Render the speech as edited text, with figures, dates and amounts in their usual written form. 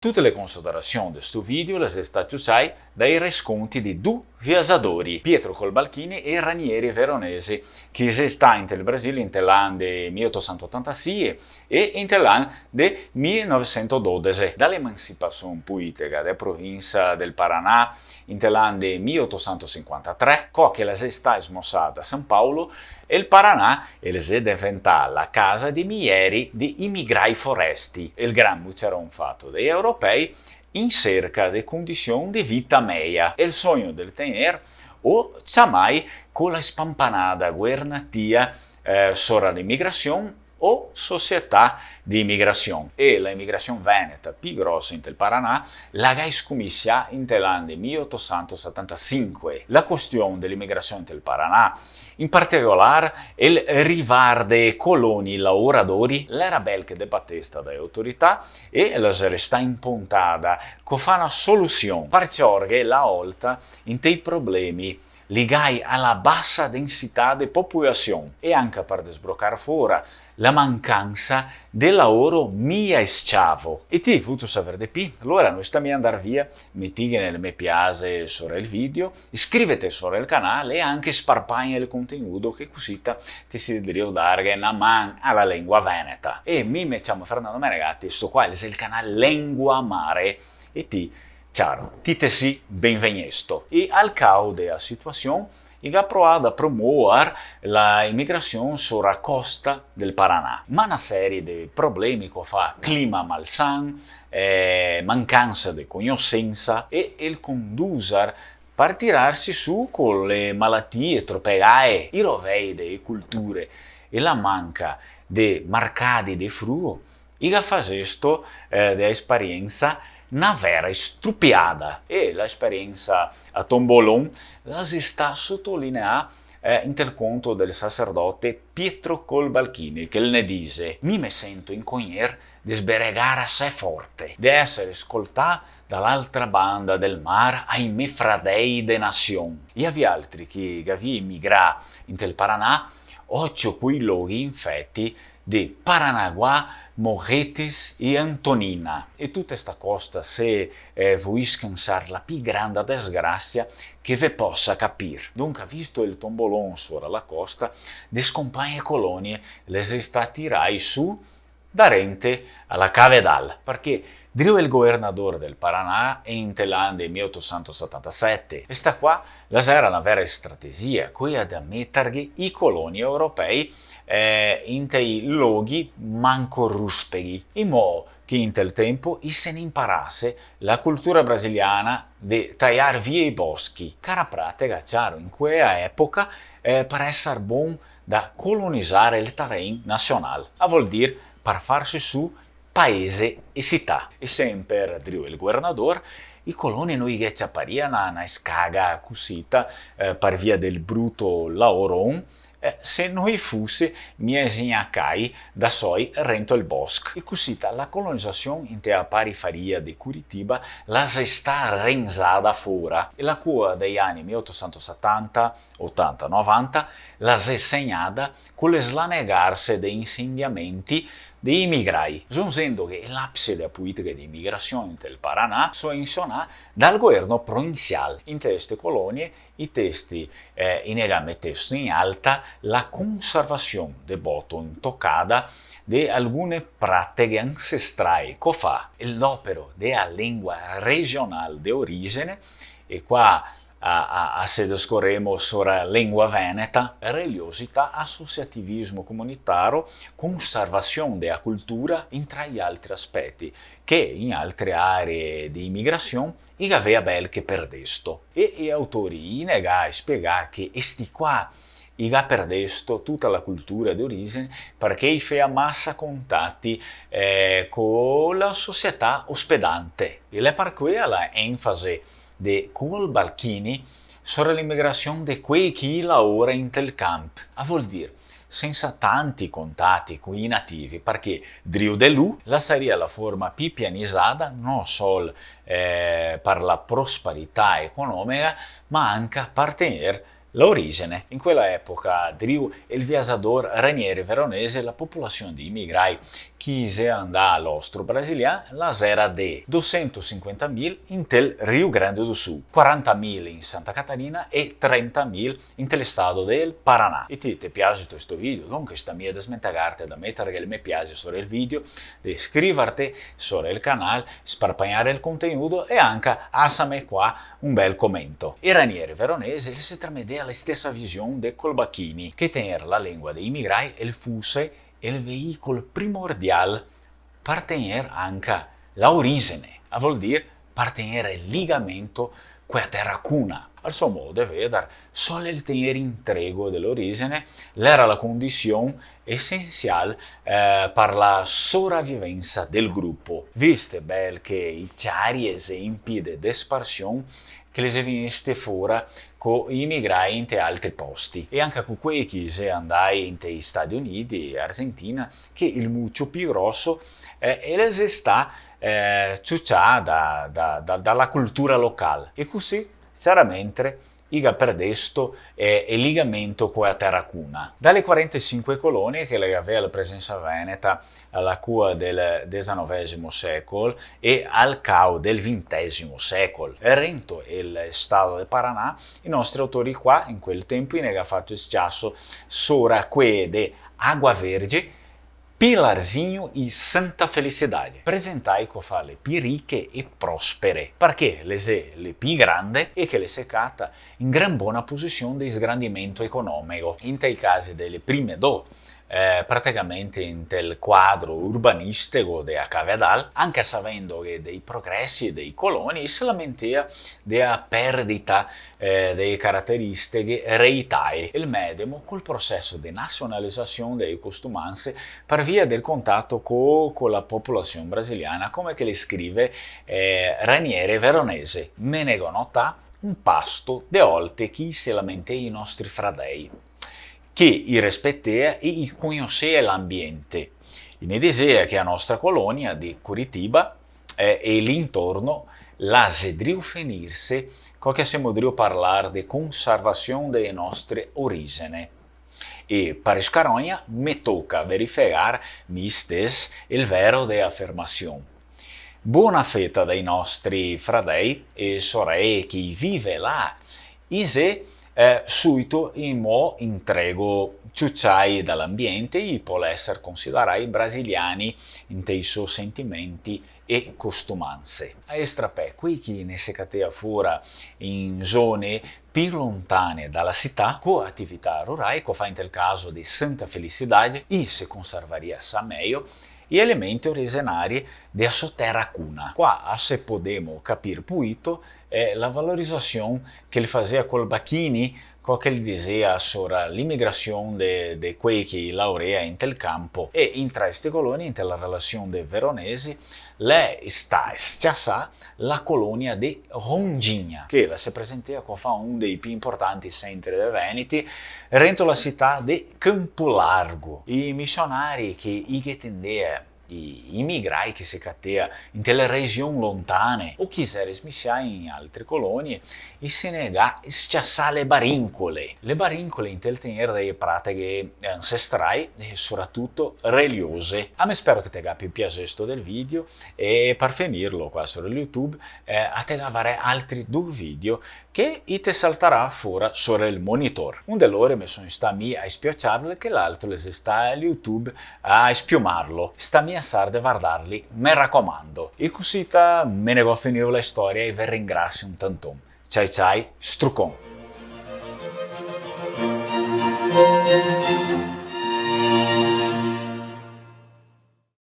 Tutte le considerazioni di questo video le sono state usate dai racconti di due viaggiatori, Pietro Colbalchini e Ranieri Veronesi, che si sta in Brasile in l'anno del 1886 e in l'anno del 1912. Dall'emancipazione politica della provincia del Paraná in l'anno del 1853, che la si sta smossata a San Paolo, e il Paraná è diventata la casa di migliaia di immigrati foresti, il gran buceron fatto dagli europei in cerca di condizioni di vita meglio e il sogno del tenere o mai con la spampanata guernatia sopra l'immigrazione o società di immigrazione. E l'immigrazione veneta più grossa in Paraná la scommessa in l'anno 1875. La questione dell'immigrazione del Paraná, in particolare il riguardo dei coloni lavoratori, l'era belga debattesta dalle autorità e la resta impuntata che fa una soluzione per cercare la volta in dei problemi legati alla bassa densità di popolazione e anche per sbloccare fuori la mancanza del lavoro mia schiavo. E ti vuoi sapere di più? Allora noi stiamo andare via, metti nel mi piace sopra il video, iscriviti sopra il canale e anche sparpaglia il contenuto che così ti si deve dare una mano alla lingua veneta. E mi chiamo Fernando Menegatti, sto qua è il canale Lengua Mare e ciao, sì, benvenuto. E al causa della situazione, il ha provato a promuovere l'immigrazione sulla costa del Paraná. Ma una serie di problemi che fa clima malsano, mancanza di conoscenza e il condurre per tirarsi su con le malattie tropicali, i rovei delle culture e la manca di mercati di frutto, il ha fatto dell'esperienza una vera stupiata e l'esperienza a Tombolon la si sta sottolineando in tel conto del sacerdote Pietro Colbalchini che ne dice: mi sento in cognier di sberegare assai forte, di essere ascoltato dall'altra banda del mare ai miei fradei de nation. E avvi altri che avvi emigrato in tel Paraná, occhio quei luoghi infetti di Paranaguá, Morretes e Antonina. E tutta questa costa se vuoi scansare la più grande disgrazia che vi possa capire. Dunque, visto il tombolone sopra la costa, le scompagne colonie le si sta tirare su da rente alla Cavedal, perché Driu il governatore del Paraná in l'anno del 1877. Questa qua era una vera strategia, quella di mettere i coloni europei in dei luoghi manco ruspeghi, in modo che in quel tempo se ne imparasse la cultura brasiliana di tagliare via i boschi, cara pratica, chiaro, in quella epoca per essere buon da colonizzare il terreno nazionale, a vuol dire per farsi su paese e città. E sempre Driu il governatore, i coloni non gli appariano una scaga cosita per via del brutto lavoro se noi fosse miesignacai da soi rento il bosco. E così la colonizzazione in la periferia di Curitiba la si sta renzata fuori e la cura degli anni 1870, 80, 90 la si è segnata con le slanegarse dei insegnamenti dei immigrati, giungendo che l'appice della politica di immigrazione del Paraná sono insionati dal governo provinciale. In queste colonie i testi mettessero in alta la conservazione del botto intoccata di alcune pratiche ancestrali che fa l'opera della lingua regionale di origine e qua se discorremo sulla lingua veneta, religiosità, associativismo comunitario, conservazione della cultura, tra gli altri aspetti che in altre aree di immigrazione il aveva bel che perdesto. E gli autori negano spiegare che esti qua ha perdesto tutta la cultura di origine perché fa massa contatti con la società ospedante. E le per cui la enfasi di Colbalchini sull'immigrazione di quei che lavora in tel camp. A vuol dire senza tanti contatti con i nativi, perché Driu de Lu la sarebbe la forma più pianizzata non solo per la prosperità economica, ma anche per tenere l'origine. In quella epoca Driu e il viaggiatore Ranieri Veronesi, la popolazione di immigrati quise andar all'ostro brasiliano, las era de 250.000 in tel Rio Grande do Sul, 40.000 in Santa Catarina e 30.000 in tel estado del Paraná. E ti piace questo video? Dunque stammi a desmentagarte da mettere il mi piace sobre il video, di iscriverti sobre il canale, sparpagnare il contenuto e anche assame qua un bel commento. I ranieri veronesi si tramedea la stessa visione de Colbachini, che tenere la lingua dei migrai e il fuse il veicolo primordial per tenere anche la origine, a vuol dire per tenere il ligamento con la terra cuna. Al suo modo di vedere, solo il tenere intrego dell'origine era la condizione essenziale per la sopravvivenza del gruppo. Viste bel che i chiari esempi di dispersione che le veniste fuori con i migrai in altri posti e anche con quei che si andai in Stati Uniti e Argentina che il muccio più grosso le sta dalla cultura locale e così chiaramente iga perdesto il legamento con la terra cuna. Dalle 45 colonie che le aveva la presenza veneta alla cua del XIX secolo e al cao del XX secolo. Rento il stato del Paraná, i nostri autori qua in quel tempo ne hanno fatto schiasso sora quede Água Verde, Pilarzinho e Santa Felicidade. Presentai che fa le più ricche e prospere, perché le più grandi e che le secata in gran buona posizione di sgrandimento economico. In tei casi delle prime praticamente in tel quadro urbanistico della Cavedal, anche sapendo che dei progressi e dei coloni si lamentea della perdita delle caratteristiche reitae. Il medesimo col processo di nazionalizzazione dei costumanze per via del contatto con la popolazione brasiliana, come che le scrive Ranieri Veronese. Me ne notà un pasto de olte chi se lamentea i nostri fradei, che i rispettea e i conoscea l'ambiente. Ne desea che la nostra colonia di Curitiba e l'intorno la sedriu finirse, che siamo driu parlare di conservazione delle nostre origini. E per scaronia mi tocca verificare mi stes il vero de affermazione. Buona fetta dai nostri fradei e sorelle che vive là, ise subito in mo intrego ciucciai dall'ambiente e può essere considerati brasiliani in tei suoi sentimenti e costumanze. A estrapè, qui chi ne si catea fuori in zone più lontane dalla città, con attività rurali, come fa in tel caso di Santa Felicidade, e si conservaria sa meglio gli elementi originari della sua terra cuna. Qua se podemo capire puito la valorizzazione che le faceva Colbachini, che gli diceva sull'immigrazione di quei che laurea in tel campo e in tra questi coloni, in la relazione dei veronesi, le sta schiassà la colonia di Rondinha, che la si presentava come uno dei più importanti centri dei Veneti, rento la città di Campo Largo. I missionari che tendeva i migrai che si cattea in delle regioni lontane o chi si smisciare in altre colonie e se nega schiassare le barincole. Le barincole in tel tenere delle pratiche ancestrali e soprattutto religiose. A me spero che ti abbia piaciuto questo del video e per finirlo qua su YouTube a te avere altri due video che ti salterà fuori sul monitor. Un di loro mi sono sta a spiacciarlo e l'altro le sta a YouTube a spiumarlo. Sta mia sarde a guardarli, mi raccomando. E così me ne va a finire la storia e vi ringrazio un tantum. Ciao ciao, strucon!